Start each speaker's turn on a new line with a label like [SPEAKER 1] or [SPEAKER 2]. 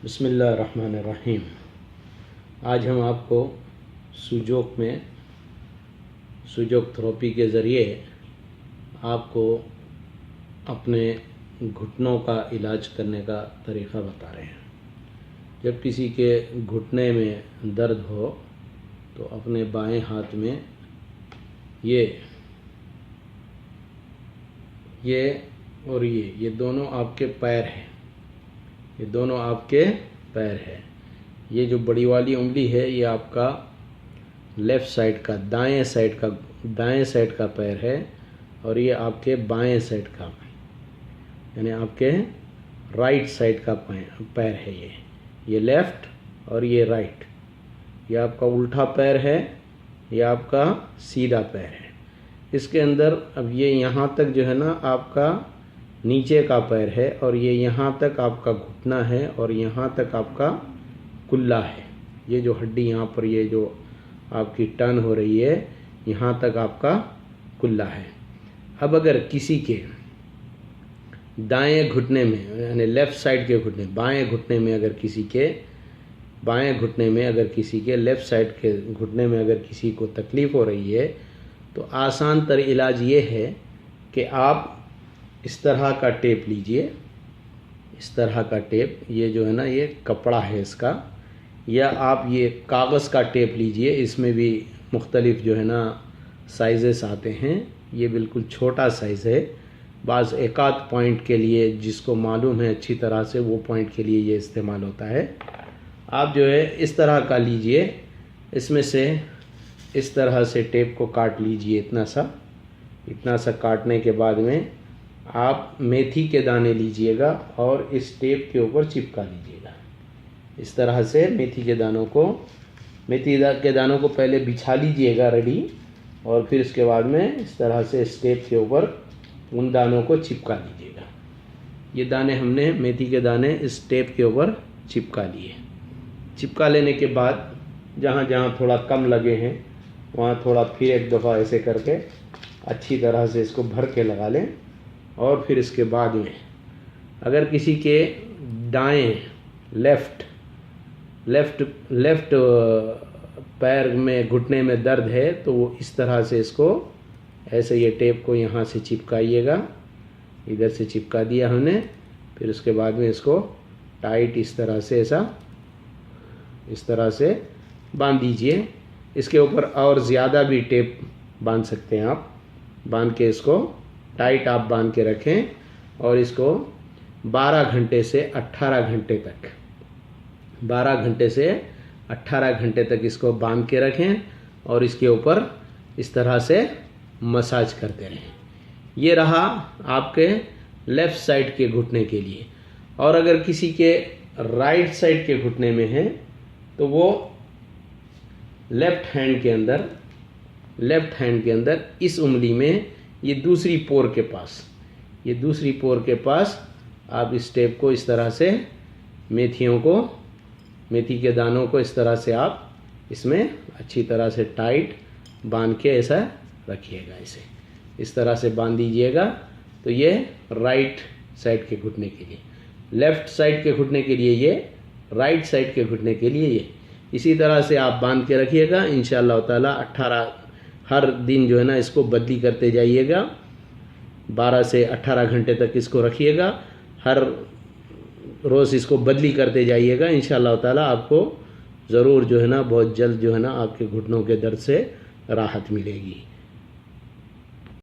[SPEAKER 1] बिस्मिल्लाहिर्रहमानिर्रहीम। आज हम आपको सुजोक में सुजोक थेरेपी के ज़रिए आपको अपने घुटनों का इलाज करने का तरीक़ा बता रहे हैं। जब किसी के घुटने में दर्द हो तो अपने बाएं हाथ में ये और ये दोनों आपके पैर हैं। ये दोनों आपके पैर हैं। ये जो बड़ी वाली उंगली है ये आपका लेफ़्ट साइड का दाएं साइड का पैर है और ये आपके बाएं साइड का यानी आपके राइट साइड का पैर है। ये लेफ़्ट और ये राइट। ये आपका उल्टा पैर है, ये आपका सीधा पैर है। इसके अंदर अब ये यहाँ तक जो है ना आपका नीचे का पैर है और ये यहाँ तक आपका घुटना है और यहाँ तक आपका कुल्ला है। ये जो हड्डी यहाँ पर ये जो आपकी टर्न हो रही है यहाँ तक आपका कुल्ला है। अब अगर किसी के दाएं घुटने में यानी लेफ़्ट साइड के घुटने बाएं घुटने में अगर किसी के लेफ़्ट साइड के घुटने में अगर किसी को तकलीफ़ हो रही है तो आसान तर इलाज ये है कि आप इस तरह का टेप लीजिए। इस तरह का टेप ये जो है ना ये कपड़ा है इसका, या आप ये कागज़ का टेप लीजिए। इसमें भी मुख्तलिफ़ जो है ना साइज़ेस आते हैं। ये बिल्कुल छोटा साइज़ है। बाज़ एक आध पॉइंट के लिए जिसको मालूम है अच्छी तरह से वो पॉइंट के लिए ये इस्तेमाल होता है। आप जो है इस तरह का लीजिए। इसमें से इस तरह से टेप को काट लीजिए। इतना सा काटने के बाद में आप मेथी के दाने लीजिएगा और इस टेप के ऊपर चिपका लीजिएगा। इस तरह से मेथी के दानों को पहले बिछा लीजिएगा रेडी, और फिर इसके बाद में इस तरह से इस टेप के ऊपर उन दानों को चिपका लीजिएगा। ये दाने हमने मेथी के दाने इस टेप के ऊपर चिपका लिए। चिपका लेने के बाद जहाँ जहाँ थोड़ा कम लगे हैं वहाँ थोड़ा फिर एक दफ़ा ऐसे करके अच्छी तरह से इसको भर के लगा लें। और फिर इसके बाद में अगर किसी के दाएं लेफ़्ट पैर में घुटने में दर्द है तो वो इस तरह से इसको ऐसे ये टेप को यहाँ से चिपकाइएगा। इधर से चिपका दिया हमने। फिर उसके बाद में इसको टाइट इस तरह से बांध दीजिए। इसके ऊपर और ज़्यादा भी टेप बांध सकते हैं आप। बांध के इसको टाइट आप बांध के रखें और इसको 12 घंटे से 18 घंटे तक इसको बांध के रखें और इसके ऊपर इस तरह से मसाज करते रहें। ये रहा आपके लेफ़्ट साइड के घुटने के लिए। और अगर किसी के राइट साइड के घुटने में है तो वो लेफ़्ट हैंड के अंदर इस उंगली में ये दूसरी पोर के पास आप इस टेप को इस तरह से मेथी के दानों को इस तरह से आप इसमें अच्छी तरह से टाइट बांध के ऐसा रखिएगा। इस तरह से बांध दीजिएगा। तो ये राइट साइड के घुटने के लिए, लेफ़्ट साइड के घुटने के लिए ये, राइट साइड के घुटने के लिए ये। इसी तरह से आप बांध के रखिएगा। इंशाअल्लाह ताला 18 हर दिन जो है ना इसको बदली करते जाइएगा। 12 से 18 घंटे तक इसको रखिएगा। हर रोज़ इसको बदली करते जाइएगा। इंशाअल्लाह ताला आपको ज़रूर जो है ना बहुत जल्द जो है ना आपके घुटनों के दर्द से राहत मिलेगी।